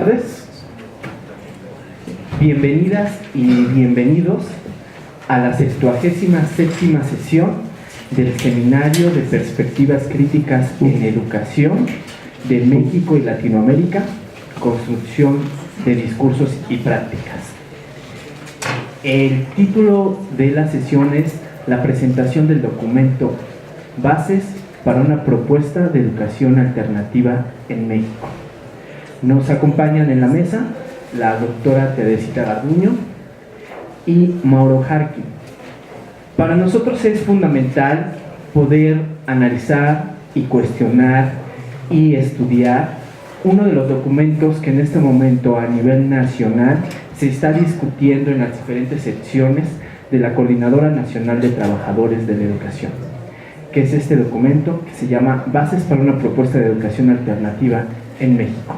tardes, bienvenidas y bienvenidos a la 77ª sesión del Seminario de Perspectivas Críticas en Educación de México y Latinoamérica, Construcción de Discursos y Prácticas. El título de la sesión es la presentación del documento Bases para una propuesta de educación alternativa en México. Nos acompañan en la mesa la doctora Teresita Garduño y Mauro Jarquín. Para nosotros es fundamental poder analizar y cuestionar y estudiar uno de los documentos que en este momento a nivel nacional se está discutiendo en las diferentes secciones de la Coordinadora Nacional de Trabajadores de la Educación, que es este documento que se llama Bases para una propuesta de educación alternativa en México.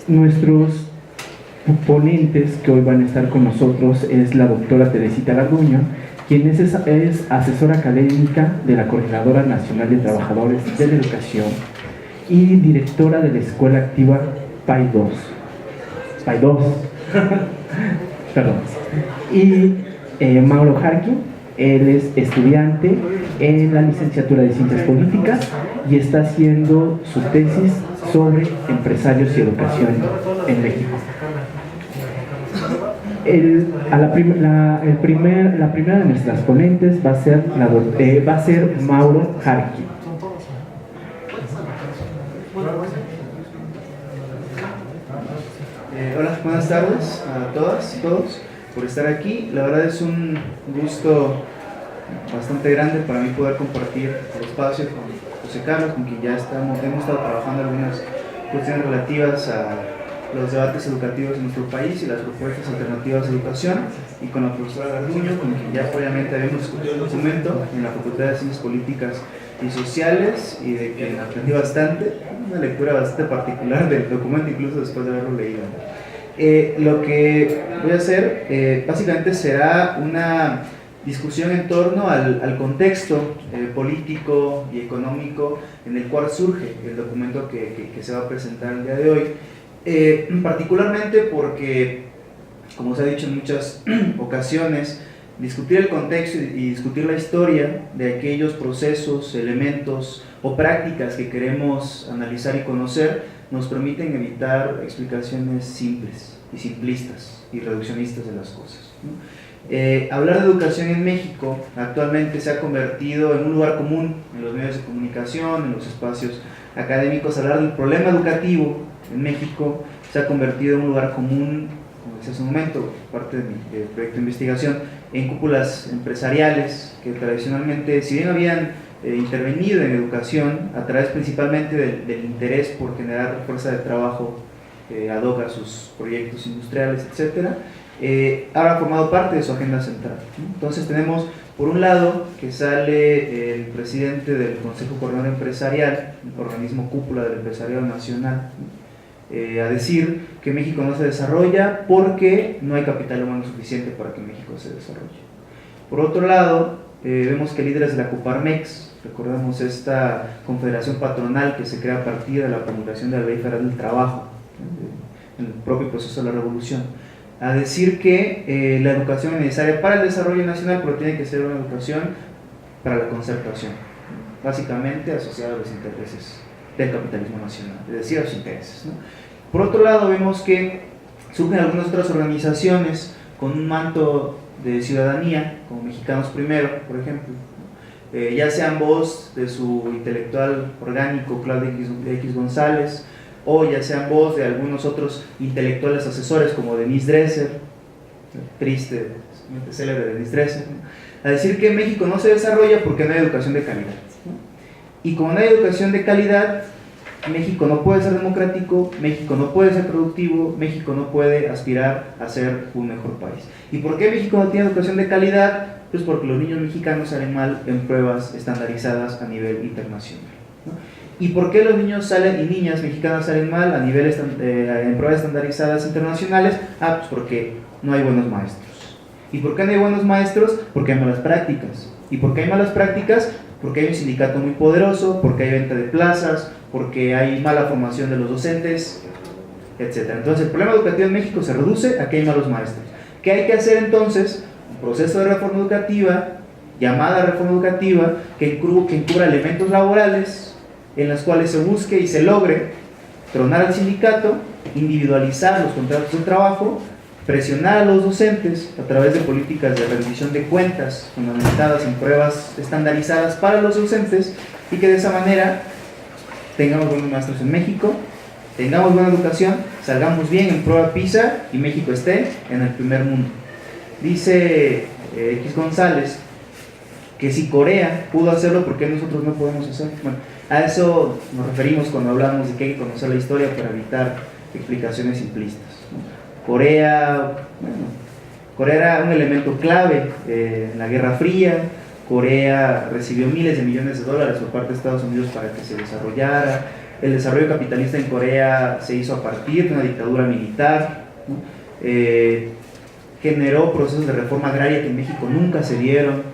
Nuestros ponentes que hoy van a estar con nosotros es la doctora Teresita Garduño, quien es asesora académica de la Coordinadora Nacional de Trabajadores de la Educación y directora de la Escuela Activa PAI 2. Perdón. Y Mauro Jarquín, él es estudiante en la licenciatura de Ciencias Políticas y está haciendo su tesis sobre empresarios y educación en México. La primera de nuestras ponentes va a ser Mauro Jarquín. Hola, buenas tardes a todas y todos por estar aquí. La verdad es un gusto bastante grande para mí poder compartir el espacio con José Carlos, con quien ya hemos estado trabajando algunas cuestiones relativas a los debates educativos en nuestro país y las propuestas alternativas de educación, y con la profesora Garduño, con quien ya previamente habíamos discutido el documento en la Facultad de Ciencias Políticas y Sociales, y de que aprendí bastante, una lectura bastante particular del documento, incluso después de haberlo leído. Lo que voy a hacer básicamente será una discusión en torno al contexto político y económico en el cual surge el documento que se va a presentar el día de hoy, particularmente porque, como se ha dicho en muchas ocasiones, discutir el contexto y discutir la historia de aquellos procesos, elementos o prácticas que queremos analizar y conocer nos permiten evitar explicaciones simples y simplistas y reduccionistas de las cosas, ¿no? Hablar de educación en México actualmente se ha convertido en un lugar común en los medios de comunicación, en los espacios académicos. Hablar del problema educativo en México se ha convertido en un lugar común, como decía hace un momento, parte de mi proyecto de investigación, en cúpulas empresariales que tradicionalmente, si bien habían intervenido en educación a través principalmente del interés por generar fuerza de trabajo ad hoc a sus proyectos industriales, etcétera, ahora ha formado parte de su agenda central, ¿no? Entonces tenemos, por un lado, que sale el presidente del Consejo Coordinador Empresarial, organismo cúpula del empresariado nacional, ¿no? A decir que México no se desarrolla porque no hay capital humano suficiente para que México se desarrolle. Por otro lado, vemos que líderes de la Coparmex, recordemos esta confederación patronal que se crea a partir de la promulgación de la Ley Federal del Trabajo, en el propio proceso de la revolución, a decir que la educación es necesaria para el desarrollo nacional, pero tiene que ser una educación para la concertación, básicamente asociada a los intereses del capitalismo nacional, es decir, a sus intereses, ¿no? Por otro lado, vemos que surgen algunas otras organizaciones con un manto de ciudadanía, como Mexicanos Primero, por ejemplo, ¿no? Ya sea en voz de su intelectual orgánico Claudio X. González, o ya sea en voz de algunos otros intelectuales asesores como Denise Dresser, triste, célebre Denise Dresser, ¿no? A decir que México no se desarrolla porque no hay educación de calidad, ¿no? Y como no hay educación de calidad, México no puede ser democrático, México no puede ser productivo, México no puede aspirar a ser un mejor país. ¿Y por qué México no tiene educación de calidad? Pues porque los niños mexicanos salen mal en pruebas estandarizadas a nivel internacional, ¿no? ¿Y por qué los niños y niñas mexicanas salen mal a nivel en pruebas estandarizadas internacionales? Pues porque no hay buenos maestros. ¿Y por qué no hay buenos maestros? Porque hay malas prácticas. ¿Y por qué hay malas prácticas? porque hay un sindicato muy poderoso, porque hay venta de plazas, porque hay mala formación de los docentes, etc. Entonces el problema educativo en México se reduce a que hay malos maestros. ¿Qué hay que hacer entonces? Un proceso de reforma educativa, llamada reforma educativa, que encubra elementos laborales en los cuales se busque y se logre tronar al sindicato, individualizar los contratos de trabajo, presionar a los docentes a través de políticas de rendición de cuentas fundamentadas en pruebas estandarizadas para los docentes, y que de esa manera tengamos buenos maestros en México, tengamos buena educación, salgamos bien en prueba PISA y México esté en el primer mundo. Dice X González que si Corea pudo hacerlo, ¿por qué nosotros no podemos hacerlo? Bueno, a eso nos referimos cuando hablamos de que hay que conocer la historia para evitar explicaciones simplistas, ¿no? Corea era un elemento clave en la Guerra Fría. Corea recibió miles de millones de dólares por parte de Estados Unidos para que se desarrollara. El desarrollo capitalista en Corea se hizo a partir de una dictadura militar, ¿no? Generó procesos de reforma agraria que en México nunca se dieron.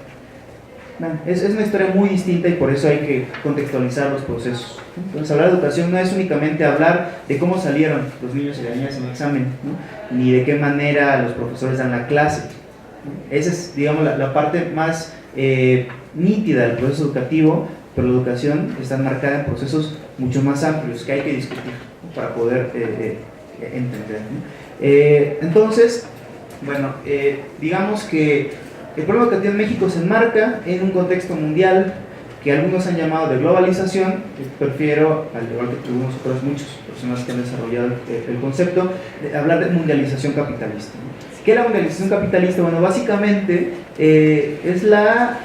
Es una historia muy distinta y por eso hay que contextualizar los procesos. Entonces, hablar de educación no es únicamente hablar de cómo salieron los niños y las niñas en el examen, ¿no? Ni de qué manera los profesores dan la clase. Esa es, digamos, la parte más nítida del proceso educativo, pero la educación está enmarcada en procesos mucho más amplios que hay que discutir, ¿no? Para poder entender, ¿no? Entonces, bueno, digamos que el problema educativo en México se enmarca en un contexto mundial que algunos han llamado de globalización. Prefiero, al igual que tuvimos otras muchas personas que han desarrollado el concepto, de hablar de mundialización capitalista, ¿no? ¿Qué es la mundialización capitalista? Bueno, básicamente es la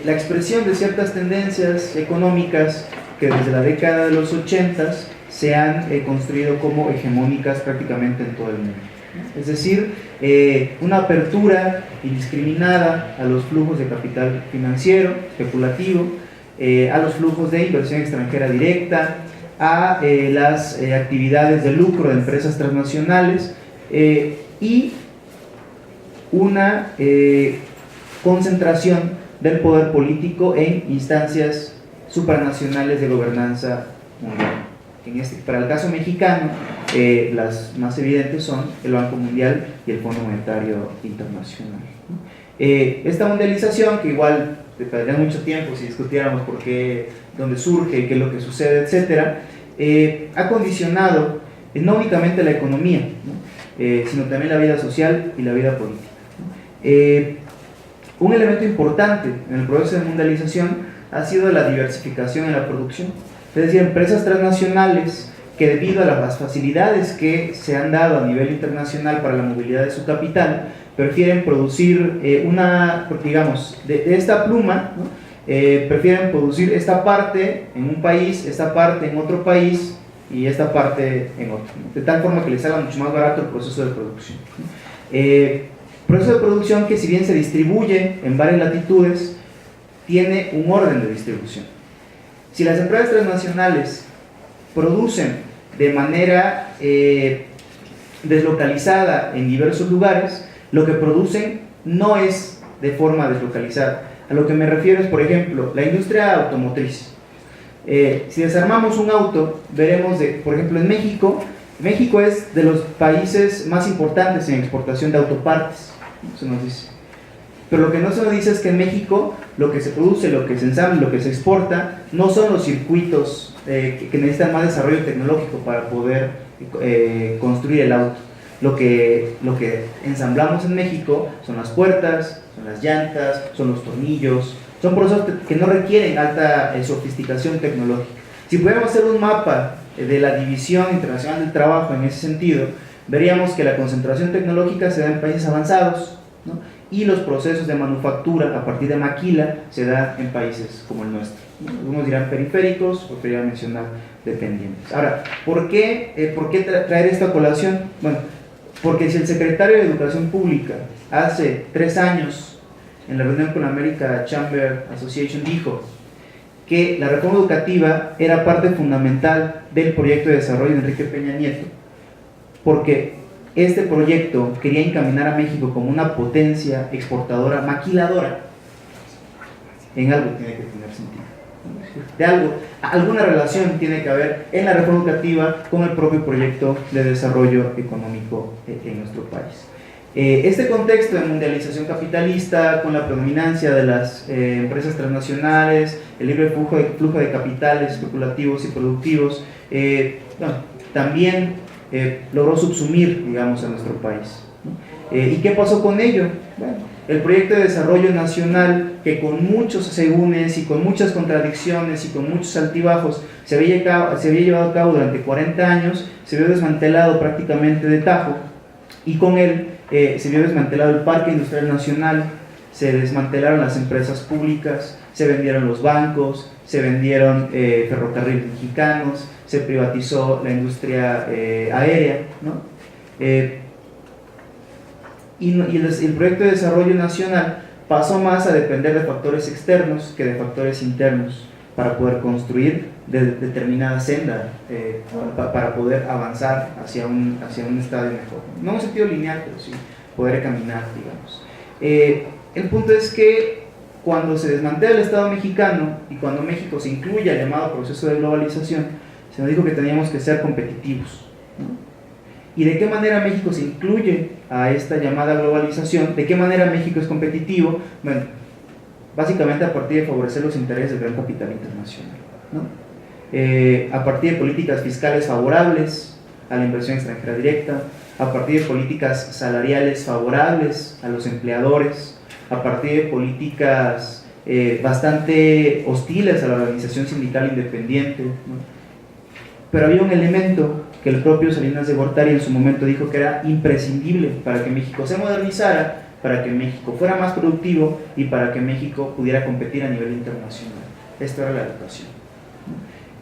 expresión de ciertas tendencias económicas que desde la década de los 80 se han construido como hegemónicas prácticamente en todo el mundo. Es decir, una apertura indiscriminada a los flujos de capital financiero, especulativo, a los flujos de inversión extranjera directa, a las actividades de lucro de empresas transnacionales, y una concentración del poder político en instancias supranacionales de gobernanza mundial. Para el caso mexicano, las más evidentes son el Banco Mundial y el Fondo Monetario Internacional, ¿no? Esta mundialización, que igual tardaría mucho tiempo si discutiéramos por qué, dónde surge, qué es lo que sucede, etcétera, ha condicionado no únicamente la economía, ¿no? Sino también la vida social y la vida política, ¿no? Un elemento importante en el proceso de mundialización ha sido la diversificación en la producción. Es decir, empresas transnacionales que, debido a las facilidades que se han dado a nivel internacional para la movilidad de su capital, prefieren producir digamos, de esta pluma, ¿no? Prefieren producir esta parte en un país, esta parte en otro país y esta parte en otro, ¿no? De tal forma que les haga mucho más barato el proceso de producción, ¿no? Proceso de producción que, si bien se distribuye en varias latitudes, tiene un orden de distribución. Si las empresas transnacionales producen de manera deslocalizada en diversos lugares, lo que producen no es de forma deslocalizada. A lo que me refiero es, por ejemplo, la industria automotriz. Si desarmamos un auto, veremos, por ejemplo, en México es de los países más importantes en exportación de autopartes, se nos dice. Pero lo que no se nos dice es que en México lo que se produce, lo que se ensambla, lo que se exporta, no son los circuitos que necesitan más desarrollo tecnológico para poder construir el auto. Lo que ensamblamos en México son las puertas, son las llantas, son los tornillos, son procesos que no requieren alta sofisticación tecnológica. Si pudiéramos hacer un mapa de la división internacional del trabajo en ese sentido, veríamos que la concentración tecnológica se da en países avanzados, ¿no? Y los procesos de manufactura a partir de maquila se da en países como el nuestro. Algunos dirán periféricos, preferiría mencionar dependientes. Ahora, ¿por qué traer esta colación? Bueno, porque si el secretario de Educación Pública hace 3 años, en la reunión con la American Chamber Association, dijo que la reforma educativa era parte fundamental del proyecto de desarrollo de Enrique Peña Nieto, porque este proyecto quería encaminar a México como una potencia exportadora, maquiladora, en algo tiene que tener sentido. De algo, alguna relación tiene que haber en la reforma educativa con el propio proyecto de desarrollo económico en nuestro país. Este contexto de mundialización capitalista, con la predominancia de las empresas transnacionales, el libre flujo de capitales especulativos y productivos, bueno, también logró subsumir, digamos, a nuestro país, ¿no? ¿Y qué pasó con ello? Bueno, el proyecto de desarrollo nacional, que con muchos asegúnes y con muchas contradicciones y con muchos altibajos se había llevado a cabo durante 40 años, se vio desmantelado prácticamente de tajo, y con él se vio desmantelado el Parque Industrial Nacional, se desmantelaron las empresas públicas, se vendieron los bancos, se vendieron ferrocarriles mexicanos, se privatizó la industria aérea, ¿no? El proyecto de desarrollo nacional pasó más a depender de factores externos que de factores internos para poder construir determinada senda, para poder avanzar hacia un estadio mejor. No en un sentido lineal, pero sí poder caminar, digamos. El punto es que cuando se desmantela el Estado mexicano y cuando México se incluye al llamado proceso de globalización, se nos dijo que teníamos que ser competitivos, ¿no? ¿Y de qué manera México se incluye a esta llamada globalización? ¿De qué manera México es competitivo? Bueno, básicamente a partir de favorecer los intereses del gran capital internacional, ¿no? A partir de políticas fiscales favorables a la inversión extranjera directa, a partir de políticas salariales favorables a los empleadores, a partir de políticas bastante hostiles a la organización sindical independiente, ¿no? Pero había un elemento que el propio Salinas de Gortari en su momento dijo que era imprescindible para que México se modernizara, para que México fuera más productivo y para que México pudiera competir a nivel internacional. Esto era la educación.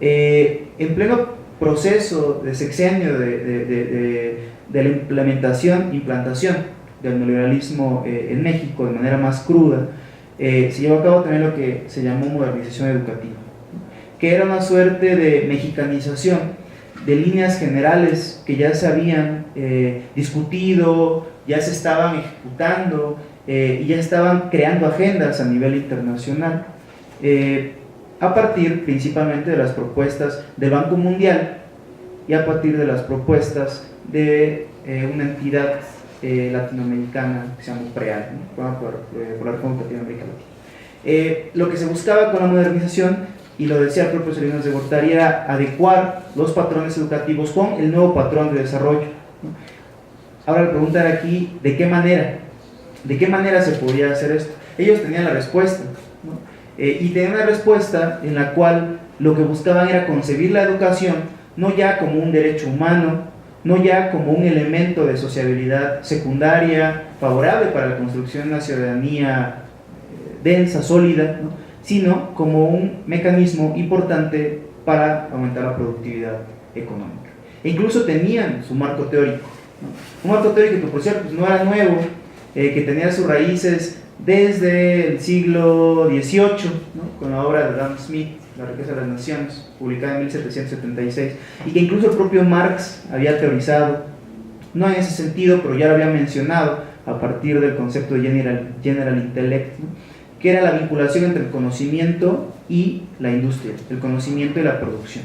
En pleno proceso de sexenio de la implantación del neoliberalismo en México de manera más cruda, se llevó a cabo también lo que se llamó modernización educativa, que era una suerte de mexicanización de líneas generales que ya se habían discutido, ya se estaban ejecutando y ya estaban creando agendas a nivel internacional, a partir principalmente de las propuestas del Banco Mundial y a partir de las propuestas de una entidad latinoamericana que se llama PREAL, ¿no? por la Reforma Educativa de América Latina. Lo que se buscaba con la modernización, y lo decía el propio Salinas de Gortari, era adecuar los patrones educativos con el nuevo patrón de desarrollo, ¿no? Ahora la pregunta era aquí, ¿de qué manera? ¿De qué manera se podía hacer esto? Ellos tenían la respuesta, ¿no? Y tenían una respuesta en la cual lo que buscaban era concebir la educación no ya como un derecho humano, no ya como un elemento de sociabilidad secundaria favorable para la construcción de una ciudadanía densa, sólida, ¿no? Sino como un mecanismo importante para aumentar la productividad económica. E incluso tenían su marco teórico, ¿no? Un marco teórico que, por cierto, pues no era nuevo, que tenía sus raíces desde el siglo XVIII, ¿no? Con la obra de Adam Smith, La riqueza de las naciones, publicada en 1776, y que incluso el propio Marx había teorizado, no en ese sentido, pero ya lo había mencionado a partir del concepto de General Intellect, ¿no? Que era la vinculación entre el conocimiento y la industria, el conocimiento y la producción.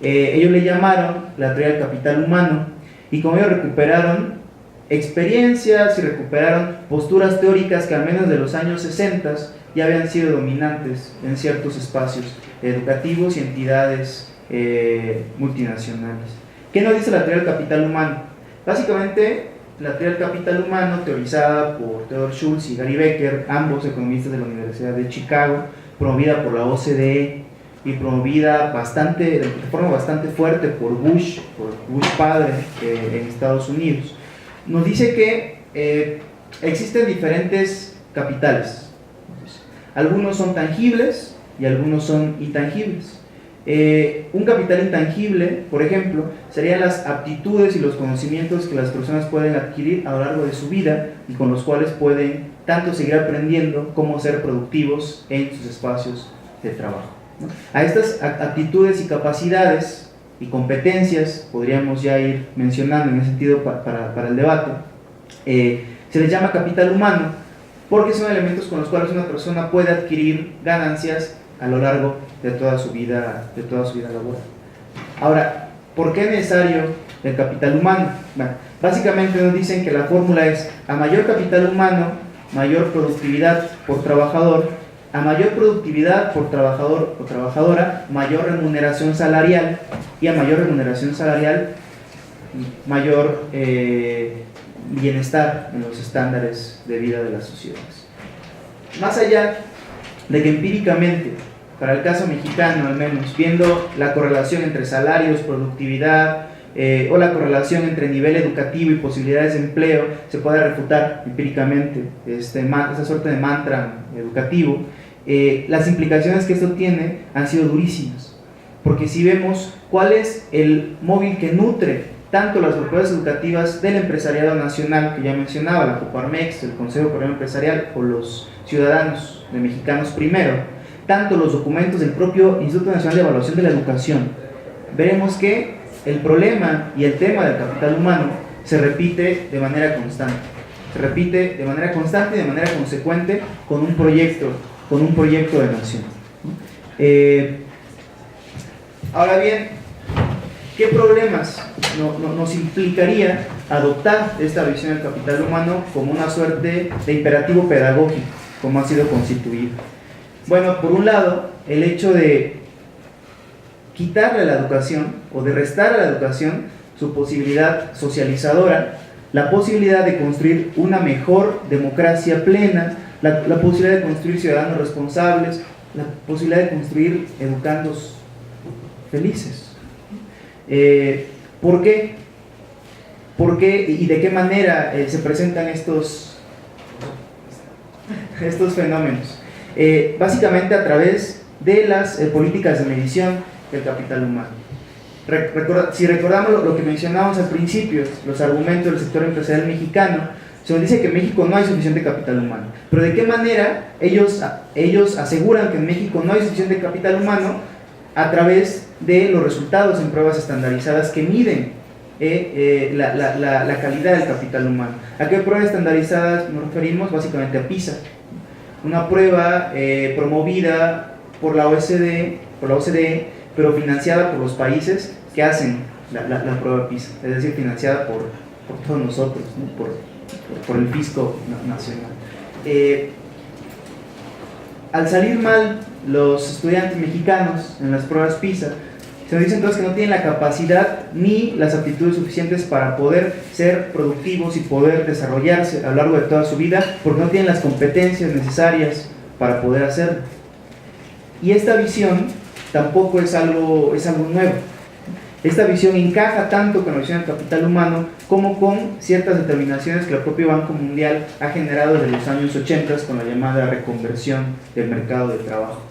Ellos le llamaron la teoría del capital humano, y como ellos recuperaron experiencias y recuperaron posturas teóricas que al menos de los años 60 ya habían sido dominantes en ciertos espacios educativos y entidades multinacionales. ¿Qué nos dice la teoría del capital humano? Básicamente, la teoría del capital humano, teorizada por Theodor Schultz y Gary Becker, ambos economistas de la Universidad de Chicago, promovida por la OCDE y promovida de forma bastante fuerte por Bush padre en Estados Unidos, nos dice que existen diferentes capitales. Algunos son tangibles y algunos son intangibles. Un capital intangible, por ejemplo, serían las aptitudes y los conocimientos que las personas pueden adquirir a lo largo de su vida y con los cuales pueden tanto seguir aprendiendo como ser productivos en sus espacios de trabajo, ¿no? A estas aptitudes y capacidades y competencias, podríamos ya ir mencionando en ese sentido para el debate, se les llama capital humano porque son elementos con los cuales una persona puede adquirir ganancias a lo largo de toda su vida laboral. Ahora, ¿por qué es necesario el capital humano? Bueno, básicamente nos dicen que la fórmula es: a mayor capital humano, mayor productividad por trabajador; a mayor productividad por trabajador o trabajadora, mayor remuneración salarial; y a mayor remuneración salarial, mayor bienestar en los estándares de vida de las sociedades. Más allá de que empíricamente, para el caso mexicano al menos, viendo la correlación entre salarios, productividad, o la correlación entre nivel educativo y posibilidades de empleo, se puede refutar empíricamente esta suerte de mantra educativo, las implicaciones que esto tiene han sido durísimas, porque si vemos cuál es el móvil que nutre tanto las propuestas educativas del empresariado nacional, que ya mencionaba, la Coparmex, el Consejo Coordinador Empresarial o los ciudadanos de Mexicanos Primero, tanto los documentos del propio Instituto Nacional de Evaluación de la Educación, veremos que el problema y el tema del capital humano se repite de manera constante. Se repite de manera constante y de manera consecuente con un proyecto de nación. Ahora bien, ¿qué problemas nos implicaría adoptar esta visión del capital humano como una suerte de imperativo pedagógico, como ha sido constituido? Bueno, por un lado, el hecho de quitarle a la educación o de restar a la educación su posibilidad socializadora, la posibilidad de construir una mejor democracia plena, la posibilidad de construir ciudadanos responsables, la posibilidad de construir educandos felices. ¿Por qué? ¿Por qué y de qué manera se presentan estos fenómenos? Básicamente a través de las políticas de medición del capital humano. Si recordamos lo que mencionábamos al principio, los argumentos del sector empresarial mexicano, se nos dice que en México no hay suficiente capital humano. Pero ¿de qué manera ellos aseguran que en México no hay suficiente capital humano? A través de los resultados en pruebas estandarizadas que miden la calidad del capital humano. ¿A qué pruebas estandarizadas nos referimos? Básicamente a PISA, una prueba promovida por la OCDE, pero financiada por los países que hacen la prueba PISA, es decir, financiada por todos nosotros, ¿no? por el fisco nacional. Al salir mal los estudiantes mexicanos en las pruebas PISA, se nos dice entonces que no tienen la capacidad ni las aptitudes suficientes para poder ser productivos y poder desarrollarse a lo largo de toda su vida, porque no tienen las competencias necesarias para poder hacerlo. Y esta visión tampoco es algo nuevo. Esta visión encaja tanto con la visión del capital humano como con ciertas determinaciones que el propio Banco Mundial ha generado desde los años 80 con la llamada reconversión del mercado de trabajo.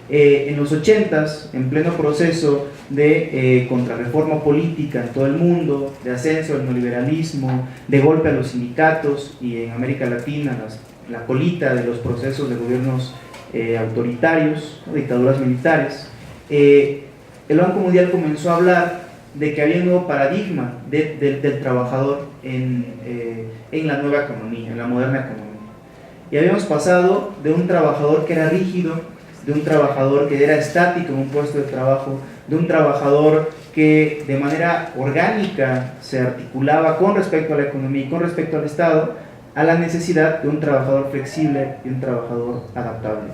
En los 80s, en pleno proceso de contrarreforma política en todo el mundo, de ascenso del neoliberalismo, de golpe a los sindicatos y en América Latina la colita de los procesos de gobiernos autoritarios, dictaduras militares, el Banco Mundial comenzó a hablar de que había un nuevo paradigma del trabajador en la nueva economía, en la moderna economía. Y habíamos pasado de un trabajador que era rígido, de un trabajador que era estático en un puesto de trabajo, de un trabajador que de manera orgánica se articulaba con respecto a la economía y con respecto al Estado, a la necesidad de un trabajador flexible y un trabajador adaptable.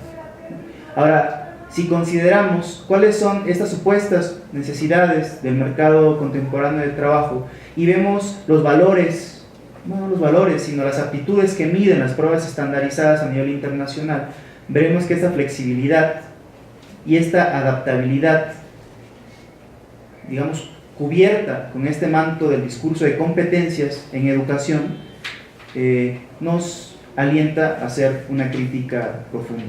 Ahora, si consideramos cuáles son estas supuestas necesidades del mercado contemporáneo del trabajo y vemos los valores, no los valores, sino las aptitudes que miden las pruebas estandarizadas a nivel internacional, veremos que esta flexibilidad y esta adaptabilidad, digamos, cubierta con este manto del discurso de competencias en educación, nos alienta a hacer una crítica profunda.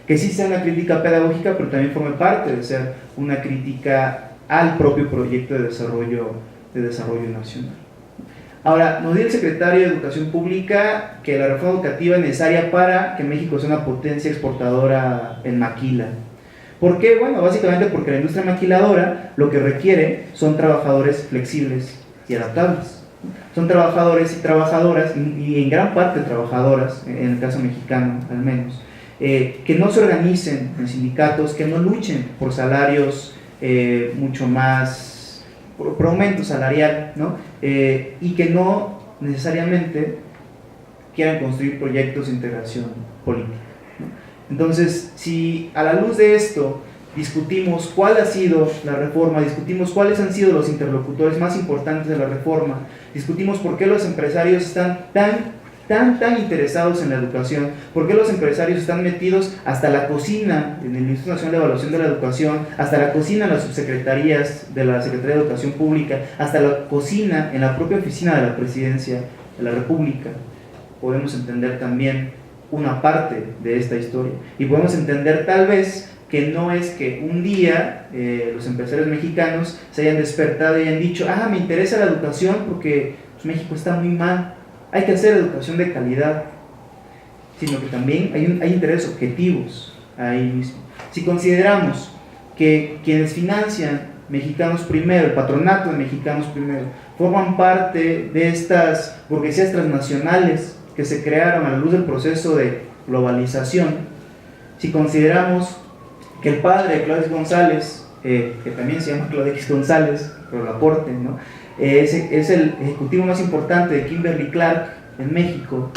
Que sí sea una crítica pedagógica, pero también forme parte de ser una crítica al propio proyecto de desarrollo nacional. Ahora, nos dice el secretario de Educación Pública que la reforma educativa es necesaria para que México sea una potencia exportadora en maquila. ¿Por qué? Bueno, básicamente porque la industria maquiladora lo que requiere son trabajadores flexibles y adaptables. Son trabajadores y trabajadoras, y en gran parte trabajadoras, en el caso mexicano al menos, que no se organicen en sindicatos, que no luchen por salarios mucho más, por aumento salarial, ¿no? Y que no necesariamente quieran construir proyectos de integración política, ¿no? Entonces, si a la luz de esto discutimos cuál ha sido la reforma, discutimos cuáles han sido los interlocutores más importantes de la reforma, discutimos por qué los empresarios están tan interesados en la educación, por qué los empresarios están metidos hasta la cocina en el Instituto Nacional de Evaluación de la Educación, hasta la cocina en las subsecretarías de la Secretaría de Educación Pública, hasta la cocina en la propia oficina de la Presidencia de la República, podemos entender también una parte de esta historia, y podemos entender tal vez que no es que un día los empresarios mexicanos se hayan despertado y hayan dicho, me interesa la educación porque pues, México está muy mal, hay que hacer educación de calidad, sino que también hay intereses objetivos ahí mismo. Si consideramos que quienes financian Mexicanos Primero, el patronato de Mexicanos Primero, forman parte de estas burguesías transnacionales que se crearon a la luz del proceso de globalización, si consideramos que el padre de Claudio González, que también se llama Claudio X González, pero el aporte, ¿no? Es el ejecutivo más importante de Kimberly-Clark en México,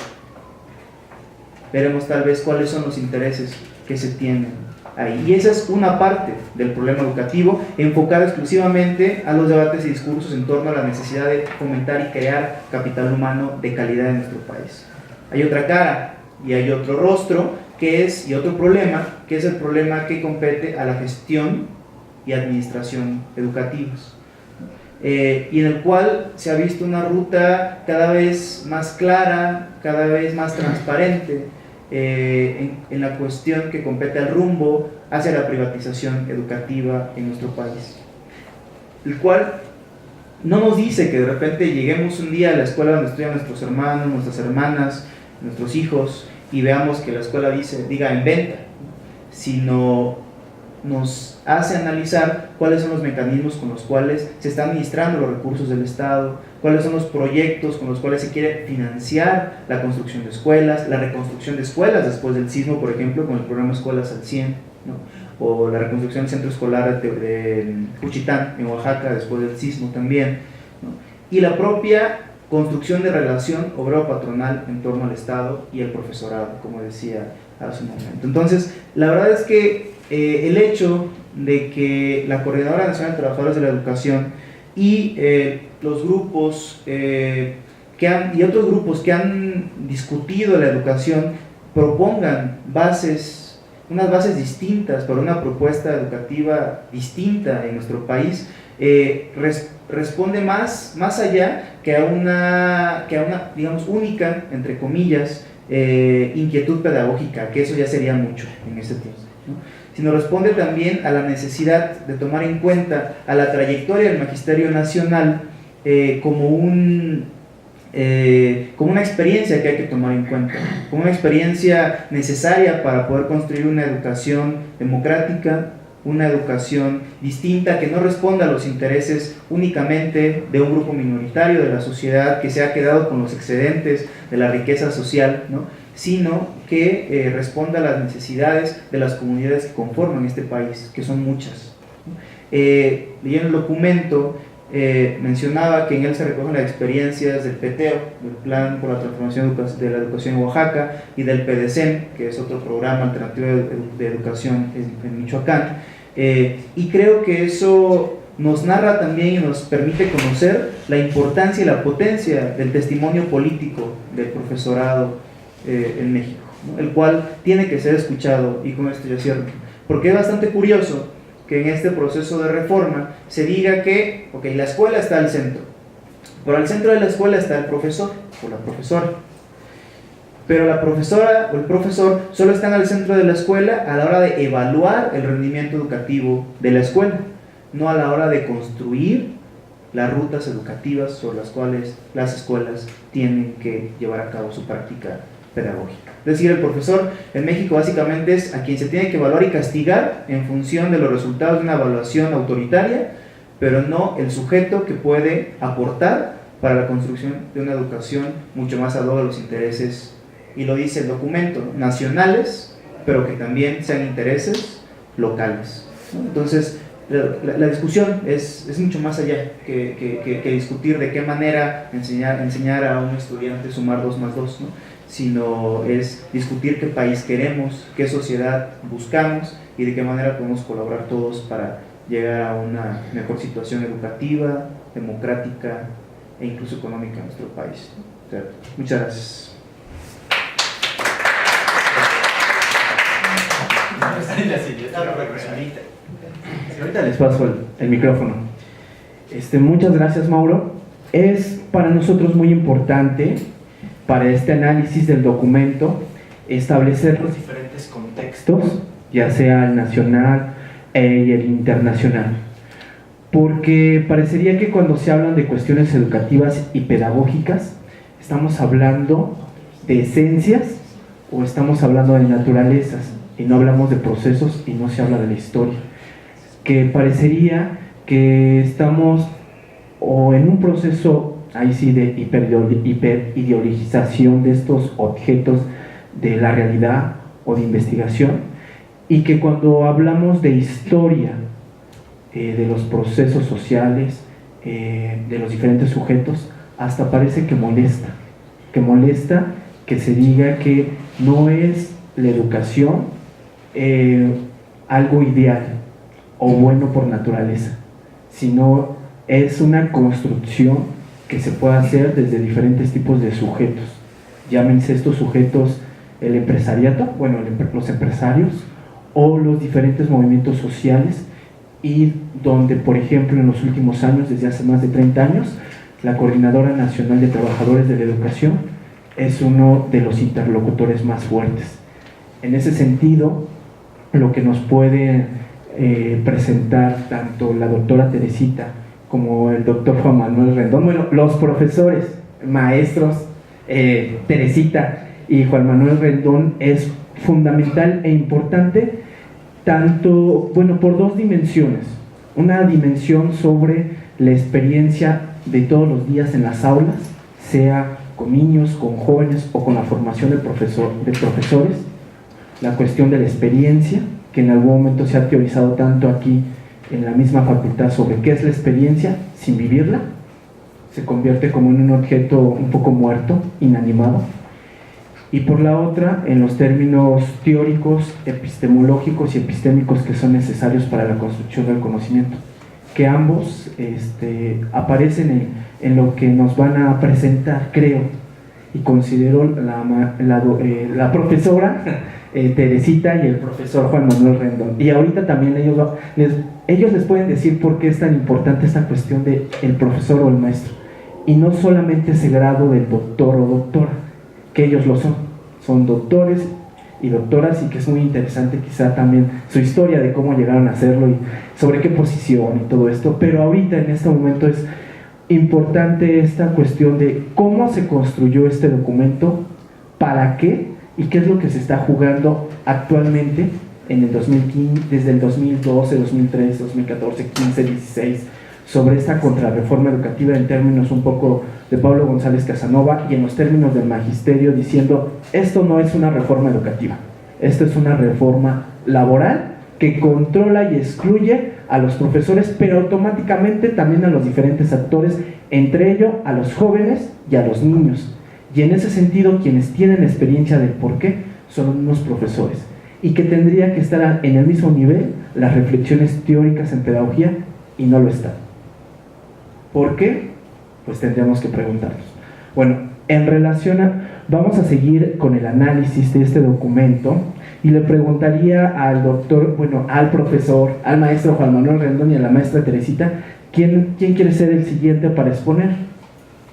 veremos tal vez cuáles son los intereses que se tienen ahí. Y esa es una parte del problema educativo, enfocado exclusivamente a los debates y discursos en torno a la necesidad de fomentar y crear capital humano de calidad en nuestro país. Hay otra cara y hay otro rostro, y otro problema, que es el problema que compete a la gestión y administración educativas, y en el cual se ha visto una ruta cada vez más clara, cada vez más transparente, en la cuestión que compete al rumbo hacia la privatización educativa en nuestro país, el cual no nos dice que de repente lleguemos un día a la escuela donde estudian nuestros hermanos, nuestras hermanas, nuestros hijos, y veamos que la escuela diga en venta, sino nos hace analizar cuáles son los mecanismos con los cuales se están administrando los recursos del Estado, cuáles son los proyectos con los cuales se quiere financiar la construcción de escuelas, la reconstrucción de escuelas después del sismo, por ejemplo, con el programa Escuelas al 100, ¿no? O la reconstrucción del centro escolar de Juchitán, en Oaxaca, después del sismo también, ¿no? Y la propia construcción de relación obrero-patronal en torno al Estado y el profesorado, como decía hace un momento. Entonces, la verdad es que el hecho de que la Coordinadora Nacional de Trabajadores de la Educación y los grupos y otros grupos que han discutido la educación propongan unas bases distintas para una propuesta educativa distinta en nuestro país, responde más allá que a una, digamos, única, entre comillas, inquietud pedagógica, que eso ya sería mucho en este tiempo, ¿no? Sino responde también a la necesidad de tomar en cuenta a la trayectoria del Magisterio Nacional como una experiencia que hay que tomar en cuenta, como una experiencia necesaria para poder construir una educación democrática, una educación distinta que no responda a los intereses únicamente de un grupo minoritario de la sociedad que se ha quedado con los excedentes de la riqueza social, ¿no? Sino que responda a las necesidades de las comunidades que conforman este país, que son muchas. Leyendo el documento, mencionaba que en él se recogen las experiencias del PTEO, del Plan por la Transformación de la Educación en Oaxaca, y del PEDECEN, que es otro programa alternativo de educación en Michoacán, y creo que eso nos narra también y nos permite conocer la importancia y la potencia del testimonio político del profesorado en México, ¿no? El cual tiene que ser escuchado, y con esto ya cierro, porque es bastante curioso que en este proceso de reforma se diga que, la escuela está al centro, pero al centro de la escuela está el profesor o la profesora, pero la profesora o el profesor solo están al centro de la escuela a la hora de evaluar el rendimiento educativo de la escuela, no a la hora de construir las rutas educativas sobre las cuales las escuelas tienen que llevar a cabo su práctica pedagógica. Es decir, el profesor en México básicamente es a quien se tiene que evaluar y castigar en función de los resultados de una evaluación autoritaria, pero no el sujeto que puede aportar para la construcción de una educación mucho más ad hoc a los intereses, y lo dice el documento, nacionales pero que también sean intereses locales, ¿no? Entonces, la discusión es mucho más allá que discutir de qué manera enseñar a un estudiante sumar 2 más 2, ¿no? Sino es discutir qué país queremos, qué sociedad buscamos y de qué manera podemos colaborar todos para llegar a una mejor situación educativa, democrática e incluso económica en nuestro país, ¿no? O sea, muchas gracias. Ahorita les paso el micrófono. Muchas gracias, Mauro. Es para nosotros muy importante, para este análisis del documento, establecer los diferentes contextos, ya sea el nacional y el internacional. Porque parecería que cuando se hablan de cuestiones educativas y pedagógicas, estamos hablando de esencias o estamos hablando de naturalezas y no hablamos de procesos y no se habla de la historia. Que parecería que estamos o en un proceso ahí sí de hiperideologización de estos objetos de la realidad o de investigación, y que cuando hablamos de historia de los procesos sociales, de los diferentes sujetos, hasta parece que molesta que se diga que no es la educación algo ideal o bueno por naturaleza, sino es una construcción que se puede hacer desde diferentes tipos de sujetos. Llámense estos sujetos el empresariato, bueno, los empresarios o los diferentes movimientos sociales, y donde, por ejemplo, en los últimos años, desde hace más de 30 años, la Coordinadora Nacional de Trabajadores de la Educación es uno de los interlocutores más fuertes. En ese sentido, lo que nos puede presentar tanto la doctora Teresita como el doctor Juan Manuel Rendón, bueno, los profesores, maestros, Teresita y Juan Manuel Rendón, es fundamental e importante, tanto, bueno, por 2 dimensiones. Una dimensión sobre la experiencia de todos los días en las aulas, sea con niños, con jóvenes o con la formación de profesores, la cuestión de la experiencia, que en algún momento se ha teorizado tanto aquí en la misma facultad sobre qué es la experiencia sin vivirla, se convierte como en un objeto un poco muerto, inanimado. Y por la otra, en los términos teóricos, epistemológicos y epistémicos que son necesarios para la construcción del conocimiento, que ambos aparecen en lo que nos van a presentar, creo, y considero la profesora Teresita y el profesor Juan Manuel Rendón. Y ahorita también ellos les pueden decir por qué es tan importante esta cuestión de el profesor o el maestro, y no solamente ese grado del doctor o doctora, que ellos lo son doctores y doctoras, y que es muy interesante quizá también su historia de cómo llegaron a hacerlo y sobre qué posición y todo esto. Pero ahorita en este momento es importante esta cuestión de cómo se construyó este documento, para qué y qué es lo que se está jugando actualmente en el 2015, desde el 2012, 2013, 2014, 15, 16, sobre esta contrarreforma educativa en términos un poco de Pablo González Casanova y en los términos del magisterio, diciendo esto no es una reforma educativa, esto es una reforma laboral que controla y excluye a los profesores, pero automáticamente también a los diferentes actores, entre ellos a los jóvenes y a los niños. Y en ese sentido, quienes tienen experiencia del por qué son los mismos profesores, y que tendría que estar en el mismo nivel las reflexiones teóricas en pedagogía, y no lo están. ¿Por qué? Pues tendríamos que preguntarnos. Bueno, en relación vamos a seguir con el análisis de este documento, y le preguntaría al doctor, bueno, al profesor, al maestro Juan Manuel Rendón y a la maestra Teresita, ¿quién quiere ser el siguiente para exponer?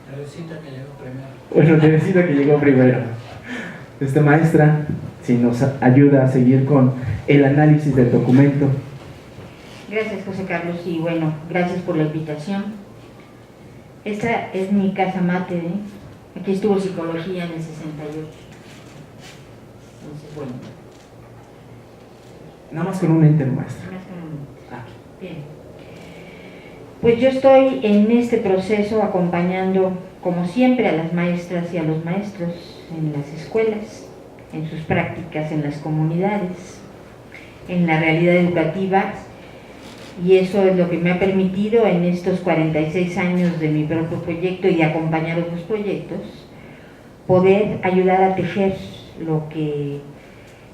Teresita, que llegó primero. Bueno, Teresita, que llegó primero. Maestra, si nos ayuda a seguir con el análisis del documento. Gracias, José Carlos, y bueno, gracias por la invitación. Esta es mi casa mate, ¿eh? Aquí estuvo psicología en el 68. Entonces, bueno. Nada más con un enter, maestra. Más con un enter. Bien. Pues yo estoy en este proceso acompañando, como siempre, a las maestras y a los maestros en las escuelas. en sus prácticas en las comunidades, en la realidad educativa, y eso es lo que me ha permitido en estos 46 años de mi propio proyecto y de acompañar otros proyectos, poder ayudar a tejer lo que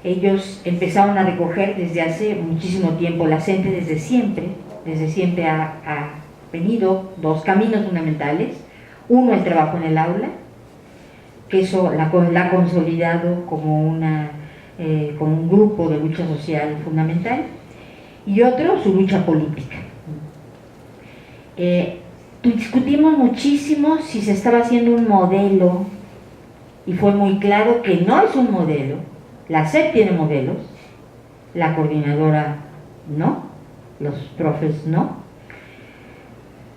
ellos empezaron a recoger desde hace muchísimo tiempo. La CENTE desde siempre ha tenido dos caminos fundamentales. Uno, el trabajo en el aula, que eso la ha consolidado como un grupo de lucha social fundamental, y otro, su lucha política. Discutimos muchísimo si se estaba haciendo un modelo, y fue muy claro que no es un modelo. La SEP tiene modelos, la coordinadora no, los profes no.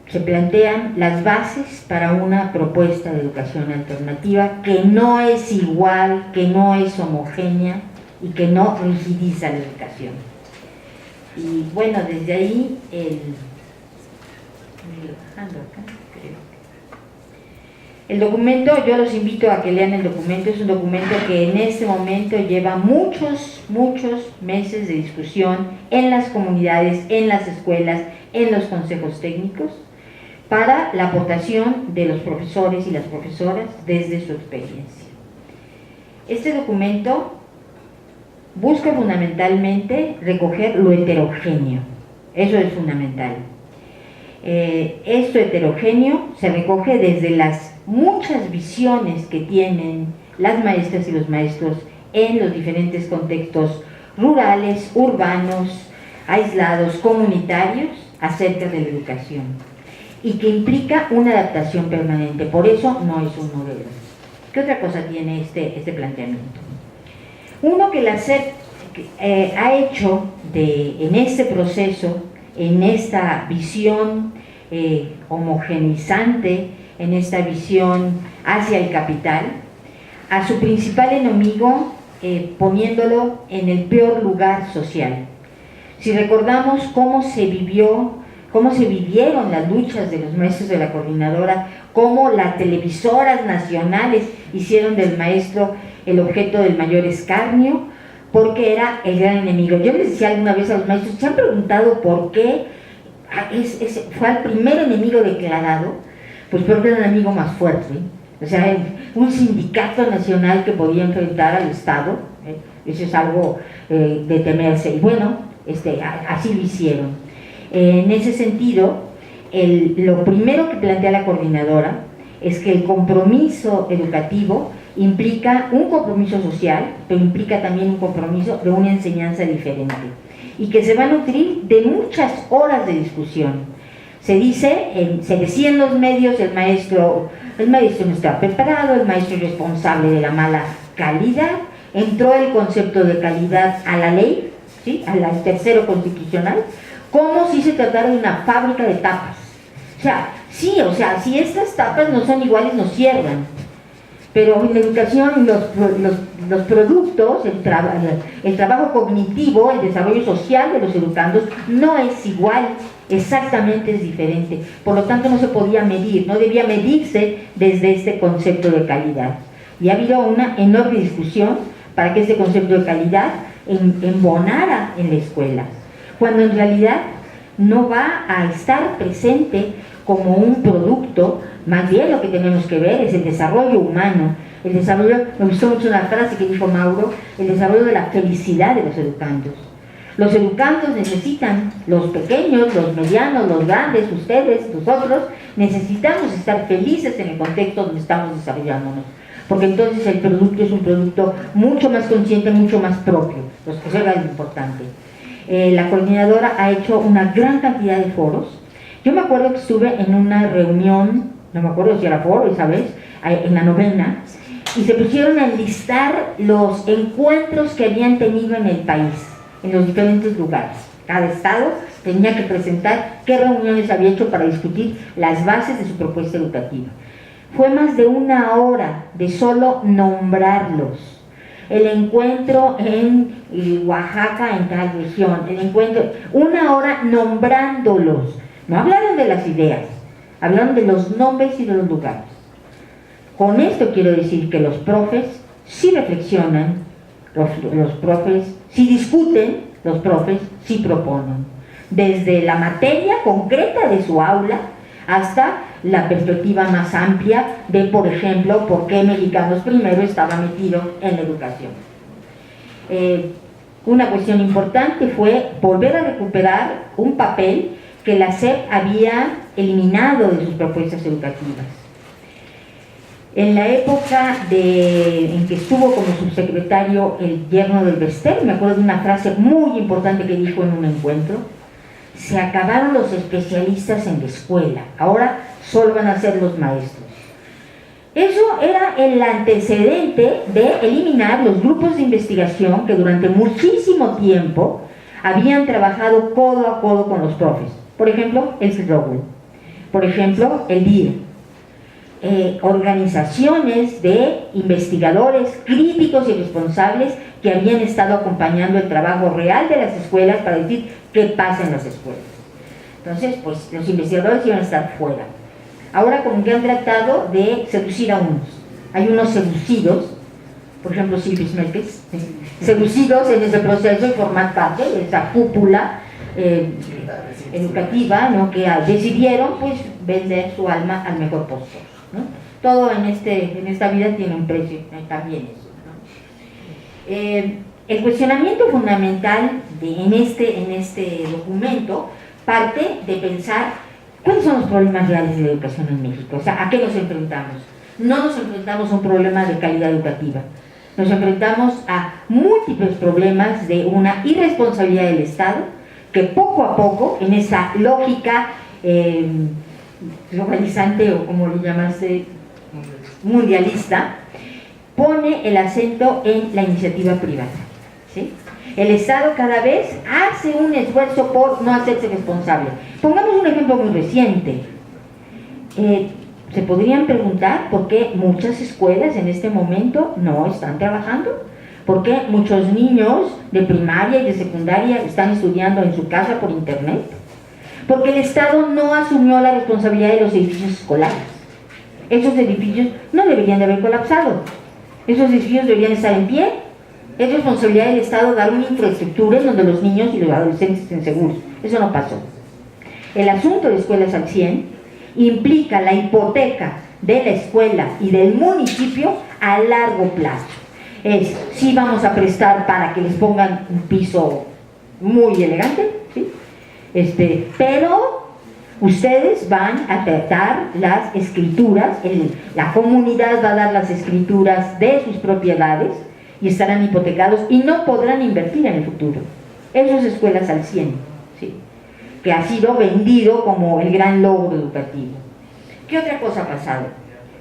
Se plantean las bases para una propuesta de educación alternativa que no es igual, que no es homogénea y que no rigidiza la educación. Y bueno, desde ahí el documento, yo los invito a que lean el documento. Es un documento que en este momento lleva muchos meses de discusión en las comunidades, en las escuelas, en los consejos técnicos, para la aportación de los profesores y las profesoras desde su experiencia. Este documento busca fundamentalmente recoger lo heterogéneo, eso es fundamental. Esto heterogéneo se recoge desde las muchas visiones que tienen las maestras y los maestros en los diferentes contextos rurales, urbanos, aislados, comunitarios, acerca de la educación, y que implica una adaptación permanente. Por eso no es un modelo. ¿Qué otra cosa tiene este planteamiento? Uno, que la SEP ha hecho en este proceso, en esta visión homogeneizante, en esta visión hacia el capital, a su principal enemigo poniéndolo en el peor lugar social. Si recordamos cómo se vivieron las luchas de los maestros de la coordinadora, cómo las televisoras nacionales hicieron del maestro el objeto del mayor escarnio, porque era el gran enemigo. Yo les decía alguna vez a los maestros, ¿se han preguntado por qué fue el primer enemigo declarado? Pues porque era el enemigo más fuerte, o sea, un sindicato nacional que podía enfrentar al Estado, eso es algo de temerse, y bueno, así lo hicieron. En ese sentido, lo primero que plantea la coordinadora es que el compromiso educativo implica un compromiso social, pero implica también un compromiso de una enseñanza diferente, y que se va a nutrir de muchas horas de discusión. Se decía en los medios, el maestro no estaba preparado, el maestro es responsable de la mala calidad. Entró el concepto de calidad a la ley, ¿sí?, al tercero constitucional, como si se tratara de una fábrica de tapas. Si estas tapas no son iguales, no cierran. Pero en la educación, los productos, el trabajo cognitivo, el desarrollo social de los educandos no es igual, exactamente es diferente. Por lo tanto, no se podía medir, no debía medirse desde este concepto de calidad. Y ha habido una enorme discusión para que este concepto de calidad embonara en la escuela, cuando en realidad no va a estar presente como un producto. Más bien lo que tenemos que ver es el desarrollo humano, el desarrollo, me gustó mucho una frase que dijo Mauro, el desarrollo de la felicidad de los educandos. Los educandos necesitan, los pequeños, los medianos, los grandes, ustedes, nosotros, necesitamos estar felices en el contexto donde estamos desarrollándonos, porque entonces el producto es un producto mucho más consciente, mucho más propio, eso era lo importante. La coordinadora ha hecho una gran cantidad de foros. Yo me acuerdo que estuve en una reunión, no me acuerdo si era foro esa vez, en la 9ª, y se pusieron a enlistar los encuentros que habían tenido en el país, en los diferentes lugares. Cada estado tenía que presentar qué reuniones había hecho para discutir las bases de su propuesta educativa. Fue más de 1 hora de solo nombrarlos. El encuentro en Oaxaca, en tal región, el encuentro, 1 hora nombrándolos. No hablaron de las ideas, hablaron de los nombres y de los lugares. Con esto quiero decir que los profes sí reflexionan Los profes sí discuten, los profes sí proponen, desde la materia concreta de su aula hasta la perspectiva más amplia de, por ejemplo, por qué Mexicanos Primero estaba metido en la educación. Una cuestión importante fue volver a recuperar un papel que la SEP había eliminado de sus propuestas educativas. En la época en que estuvo como subsecretario el yerno del Bester, me acuerdo de una frase muy importante que dijo en un encuentro: se acabaron los especialistas en la escuela, ahora solo van a ser los maestros. Eso era el antecedente de eliminar los grupos de investigación que durante muchísimo tiempo habían trabajado codo a codo con los profes. Por ejemplo, el CIROWEL, por ejemplo, el DIR. Organizaciones de investigadores críticos y responsables que habían estado acompañando el trabajo real de las escuelas para decir qué pasa en las escuelas. Entonces, pues los investigadores iban a estar fuera. Ahora como que han tratado de seducir a unos. Hay unos seducidos, por ejemplo Silvis Merkes, seducidos en ese proceso y formar parte de esa cúpula educativa, ¿no?, que decidieron pues vender su alma al mejor postor, ¿no? Todo en esta vida tiene un precio, también eso, ¿no? El cuestionamiento fundamental en este documento parte de pensar ¿cuáles son los problemas reales de la educación en México? O sea, ¿a qué nos enfrentamos? No nos enfrentamos a un problema de calidad educativa. Nos enfrentamos a múltiples problemas de una irresponsabilidad del Estado que poco a poco, en esa lógica globalizante o como lo llamaste, mundialista, pone el acento en la iniciativa privada, ¿sí? El Estado cada vez hace un esfuerzo por no hacerse responsable. Pongamos un ejemplo muy reciente. Se podrían preguntar por qué muchas escuelas en este momento no están trabajando, por qué muchos niños de primaria y de secundaria están estudiando en su casa por internet, porque el Estado no asumió la responsabilidad de los edificios escolares. Esos edificios no deberían de haber colapsado, esos edificios deberían estar en pie. Es responsabilidad del Estado dar una infraestructura en donde los niños y los adolescentes estén seguros. Eso no pasó. El asunto de escuelas al 100 implica la hipoteca de la escuela y del municipio a largo plazo. Sí vamos a prestar para que les pongan un piso muy elegante, ¿sí? Pero ustedes van a tratar las escrituras, la comunidad va a dar las escrituras de sus propiedades y estarán hipotecados y no podrán invertir en el futuro. Eso es escuelas al 100, ¿sí?, que ha sido vendido como el gran logro educativo. ¿Qué otra cosa ha pasado?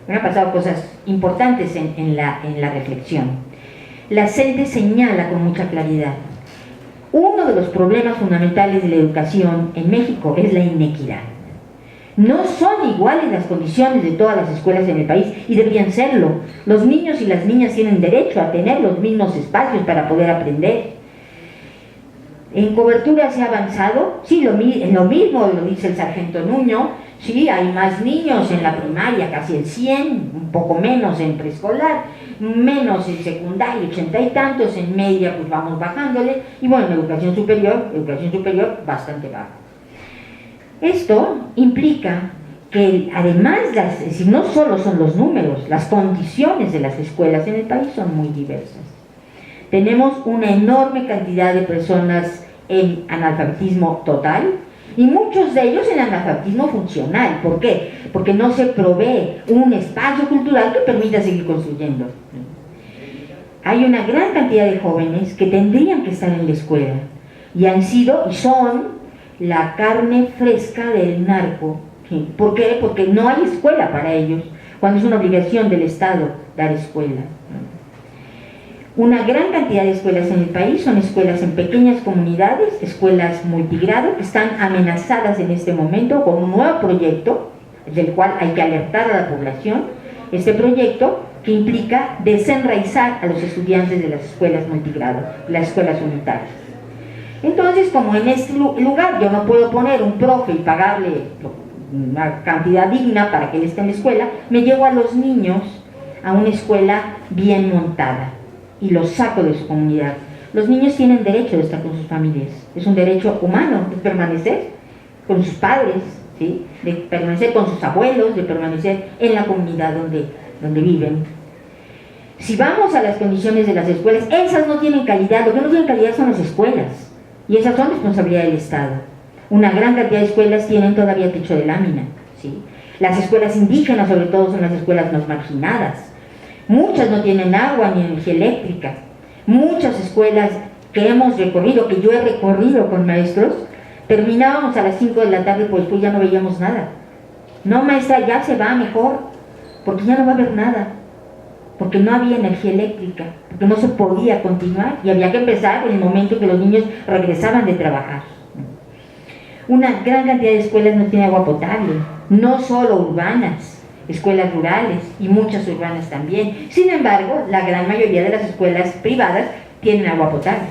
Me han pasado cosas importantes en la reflexión. La CENTE señala con mucha claridad: uno de los problemas fundamentales de la educación en México es la inequidad. No son iguales las condiciones de todas las escuelas en el país y deberían serlo. Los niños y las niñas tienen derecho a tener los mismos espacios para poder aprender. En cobertura se ha avanzado, sí, lo mismo lo dice el sargento Nuño, sí, hay más niños en la primaria, casi el 100, un poco menos en preescolar, menos en secundaria, 80 y tantos, en media pues vamos bajándole, y bueno, en educación superior bastante baja. Esto implica que además, no solo son los números, las condiciones de las escuelas en el país son muy diversas. Tenemos una enorme cantidad de personas en analfabetismo total y muchos de ellos en analfabetismo funcional. ¿Por qué? Porque no se provee un espacio cultural que permita seguir construyendo. Hay una gran cantidad de jóvenes que tendrían que estar en la escuela y han sido y son la carne fresca del narco. ¿Sí? ¿Por qué? Porque no hay escuela para ellos, cuando es una obligación del Estado dar escuela. Una gran cantidad de escuelas en el país son escuelas en pequeñas comunidades, escuelas multigrado, que están amenazadas en este momento con un nuevo proyecto, del cual hay que alertar a la población. Este proyecto que implica desenraizar a los estudiantes de las escuelas multigrado, las escuelas unitarias. Entonces, como en este lugar yo no puedo poner un profe y pagarle una cantidad digna para que él esté en la escuela, me llevo a los niños a una escuela bien montada. y los saco de su comunidad. Los niños tienen derecho de estar con sus familias, es un derecho humano de permanecer con sus padres, ¿sí? De permanecer con sus abuelos, de permanecer en la comunidad donde viven. Si vamos a las condiciones de las escuelas, esas no tienen calidad, lo que no tienen calidad son las escuelas, y esas son responsabilidad del Estado. Una gran cantidad de escuelas tienen todavía techo de lámina, ¿sí? Las escuelas indígenas, sobre todo, son las escuelas más marginadas. Muchas no tienen agua ni energía eléctrica. Muchas escuelas que hemos recorrido, que yo he recorrido con maestros, terminábamos a las 5 de la tarde, pues después ya no veíamos nada. No, maestra, ya se va mejor, porque ya no va a haber nada, porque no había energía eléctrica, porque no se podía continuar y había que empezar en el momento que los niños regresaban de trabajar. Una gran cantidad de escuelas no tienen agua potable, no solo urbanas, escuelas rurales y muchas urbanas también. Sin embargo, la gran mayoría de las escuelas privadas tienen agua potable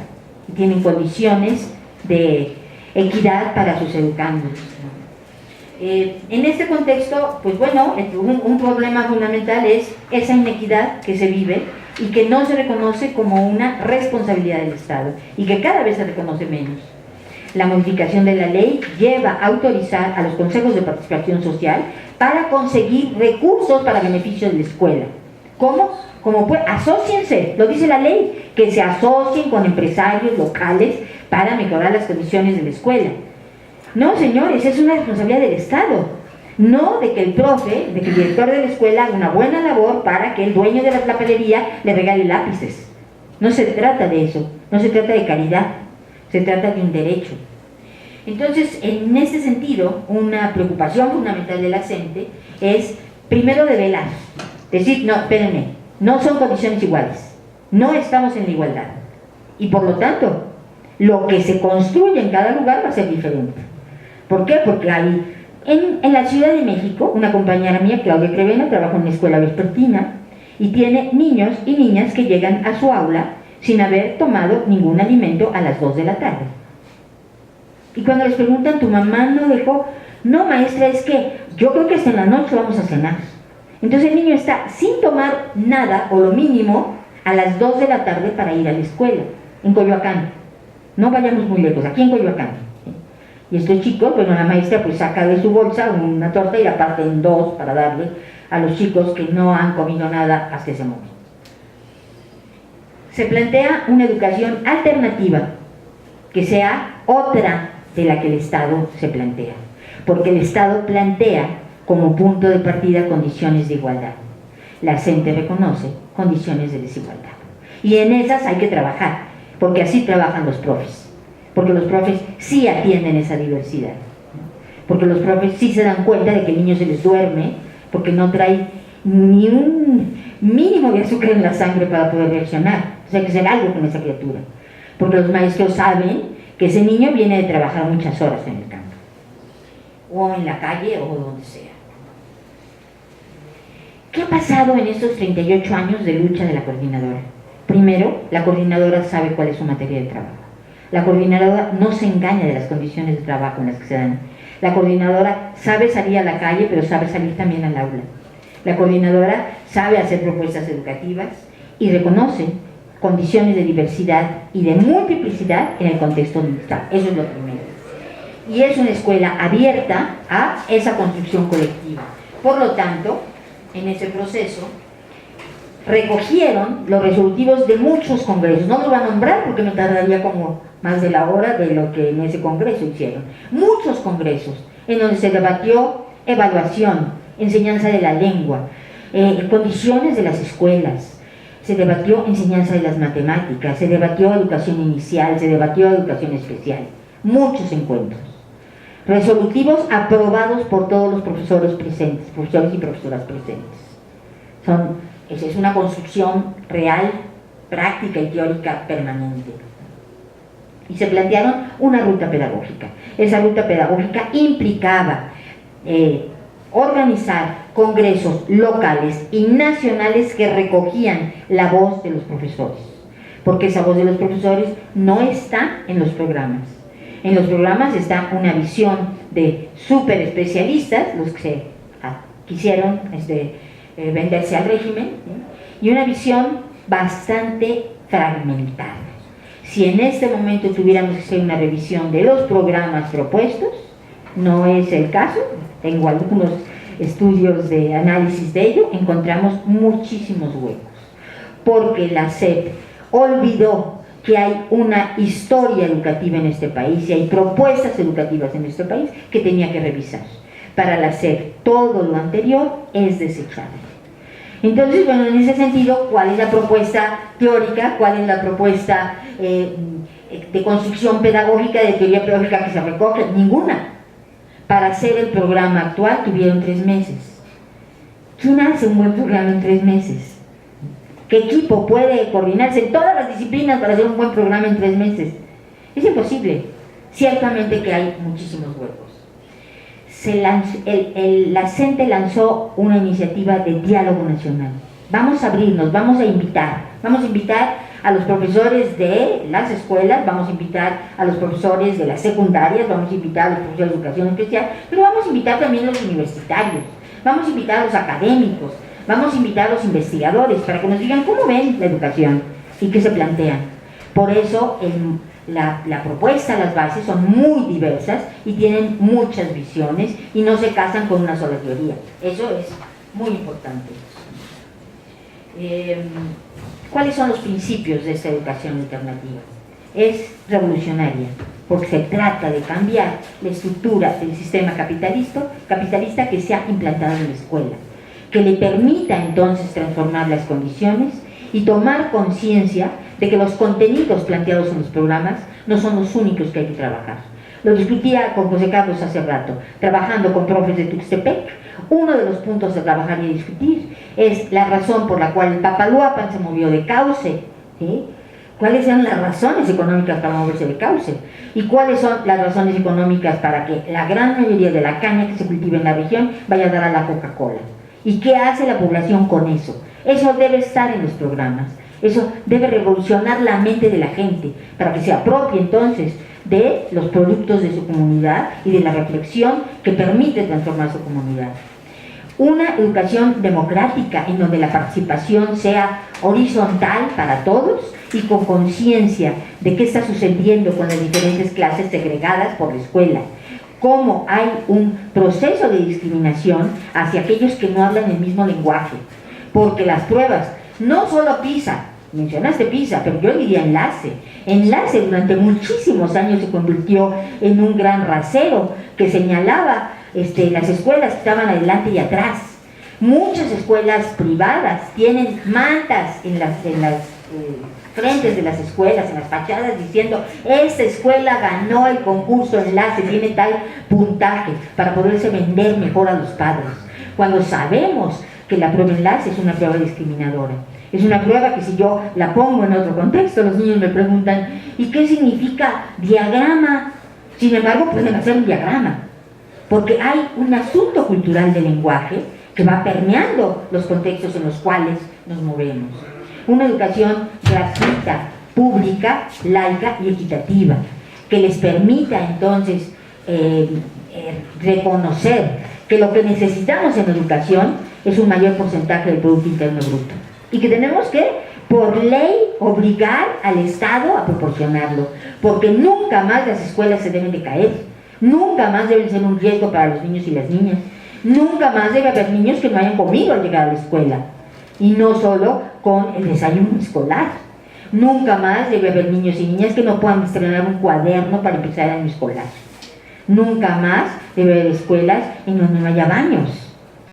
y tienen condiciones de equidad para sus educandos. En este contexto, pues bueno, un problema fundamental es esa inequidad que se vive y que no se reconoce como una responsabilidad del Estado y que cada vez se reconoce menos. La modificación de la ley lleva a autorizar a los consejos de participación social para conseguir recursos para beneficio de la escuela. ¿Cómo? Como pues, asóciense, lo dice la ley, que se asocien con empresarios locales para mejorar las condiciones de la escuela. No, señores, es una responsabilidad del Estado, no de que el profe, de que el director de la escuela haga una buena labor para que el dueño de la papelería le regale lápices. No se trata de eso, no se trata de caridad, se trata de un derecho. Entonces, en ese sentido, una preocupación fundamental de la CENTE es, primero, develar, decir, no, espérenme, no son condiciones iguales, no estamos en la igualdad, y por lo tanto, lo que se construye en cada lugar va a ser diferente. ¿Por qué? Porque hay, en la Ciudad de México, una compañera mía, Claudia Crevena, trabaja en una escuela vespertina, y tiene niños y niñas que llegan a su aula sin haber tomado ningún alimento a las 2 de la tarde. Y cuando les preguntan, ¿tu mamá no dejó? No, maestra, es que yo creo que hasta en la noche vamos a cenar. Entonces el niño está sin tomar nada, o lo mínimo, a las 2 de la tarde para ir a la escuela, en Coyoacán. No vayamos muy lejos, aquí en Coyoacán. Y estos chicos, bueno, la maestra pues saca de su bolsa una torta y la parte en 2 para darle a los chicos que no han comido nada hasta ese momento. Se plantea una educación alternativa, que sea otra de la que el Estado se plantea, porque el Estado plantea como punto de partida condiciones de igualdad. La CENTE reconoce condiciones de desigualdad, y en esas hay que trabajar, porque así trabajan los profes, porque los profes sí atienden esa diversidad, porque los profes sí se dan cuenta de que el niño se les duerme, porque no trae ni un mínimo de azúcar en la sangre para poder reaccionar. O sea, hay que hacer algo con esa criatura, porque los maestros saben que ese niño viene de trabajar muchas horas en el campo, o en la calle, o donde sea. ¿Qué ha pasado en estos 38 años de lucha de la coordinadora? Primero, la coordinadora sabe cuál es su materia de trabajo. La coordinadora no se engaña de las condiciones de trabajo en las que se dan. La coordinadora sabe salir a la calle, pero sabe salir también al aula. La coordinadora sabe hacer propuestas educativas y reconoce condiciones de diversidad y de multiplicidad en el contexto donde está. Eso es lo primero. Y es una escuela abierta a esa construcción colectiva. Por lo tanto, en ese proceso, recogieron los resolutivos de muchos congresos. No los voy a nombrar porque me tardaría como más de la hora de lo que en ese congreso hicieron. Muchos congresos en donde se debatió evaluación, enseñanza de la lengua, condiciones de las escuelas, se debatió enseñanza de las matemáticas, se debatió educación inicial, se debatió educación especial. Muchos encuentros. Resolutivos aprobados por todos los profesores presentes, profesores y profesoras presentes. Es una construcción real, práctica y teórica permanente. Y se plantearon una ruta pedagógica. Esa ruta pedagógica implicaba organizar congresos locales y nacionales que recogían la voz de los profesores, porque esa voz de los profesores no está en los programas. En los programas está una visión de súper especialistas, los que quisieron venderse al régimen, y una visión bastante fragmentada. Si en este momento tuviéramos que hacer una revisión de los programas propuestos, no es el caso, tengo algunos estudios de análisis de ello, encontramos muchísimos huecos, porque la SEP olvidó que hay una historia educativa en este país y hay propuestas educativas en este país que tenía que revisar. Para la SEP todo lo anterior es desechable. Entonces, bueno, en ese sentido, ¿cuál es la propuesta teórica? ¿Cuál es la propuesta de construcción pedagógica, de teoría pedagógica que se recoge? Ninguna. Para hacer el programa actual tuvieron 3 meses. ¿Quién hace un buen programa en 3 meses? ¿Qué equipo puede coordinarse en todas las disciplinas para hacer un buen programa en 3 meses? Es imposible. Ciertamente que hay muchísimos huecos. La CENTE lanzó una iniciativa de diálogo nacional. Vamos a abrirnos, vamos a invitar a los profesores de las escuelas, vamos a invitar a los profesores de las secundarias, vamos a invitar a los profesores de educación especial, pero vamos a invitar también a los universitarios, vamos a invitar a los académicos, vamos a invitar a los investigadores para que nos digan cómo ven la educación y qué se plantean. Por eso la propuesta, las bases son muy diversas y tienen muchas visiones y no se casan con una sola teoría. Eso es muy importante. ¿Cuáles son los principios de esta educación alternativa? Es revolucionaria, porque se trata de cambiar la estructura del sistema capitalista que se ha implantado en la escuela, que le permita entonces transformar las condiciones y tomar conciencia de que los contenidos planteados en los programas no son los únicos que hay que trabajar. Lo discutía con José Carlos hace rato, trabajando con profes de Tuxtepec. Uno de los puntos de trabajar y discutir es la razón por la cual el Papaloapan se movió de Cauce, ¿sí? ¿Cuáles eran las razones económicas para moverse de Cauce? ¿Y cuáles son las razones económicas para que la gran mayoría de la caña que se cultiva en la región vaya a dar a la Coca-Cola? ¿Y qué hace la población con eso? Eso debe estar en los programas. Eso debe revolucionar la mente de la gente para que se apropie entonces de los productos de su comunidad y de la reflexión que permite transformar su comunidad. Una educación democrática en donde la participación sea horizontal para todos y con conciencia de qué está sucediendo con las diferentes clases segregadas por la escuela. Cómo hay un proceso de discriminación hacia aquellos que no hablan el mismo lenguaje. Porque las pruebas, no solo PISA, mencionaste PISA, pero yo diría enlace. Enlace durante muchísimos años se convirtió en un gran rasero que señalaba las escuelas que estaban adelante y atrás. Muchas escuelas privadas tienen mantas en las frentes de las escuelas, en las fachadas, diciendo: esta escuela ganó el concurso Enlace, tiene tal puntaje, para poderse vender mejor a los padres. Cuando sabemos que la prueba Enlace es una prueba discriminadora. Es una prueba que, si yo la pongo en otro contexto, los niños me preguntan: ¿y qué significa diagrama? Sin embargo, pueden hacer un diagrama, porque hay un asunto cultural del lenguaje que va permeando los contextos en los cuales nos movemos. Una educación gratuita, pública, laica y equitativa, que les permita entonces reconocer que lo que necesitamos en educación es un mayor porcentaje del Producto Interno Bruto y que tenemos que, por ley, obligar al Estado a proporcionarlo, porque nunca más las escuelas se deben de caer, nunca más deben ser un riesgo para los niños y las niñas, nunca más debe haber niños que no hayan comido al llegar a la escuela, y no solo con el desayuno escolar. Nunca más debe haber niños y niñas que no puedan estrenar un cuaderno para empezar el año escolar. Nunca más debe haber escuelas en donde no haya baños.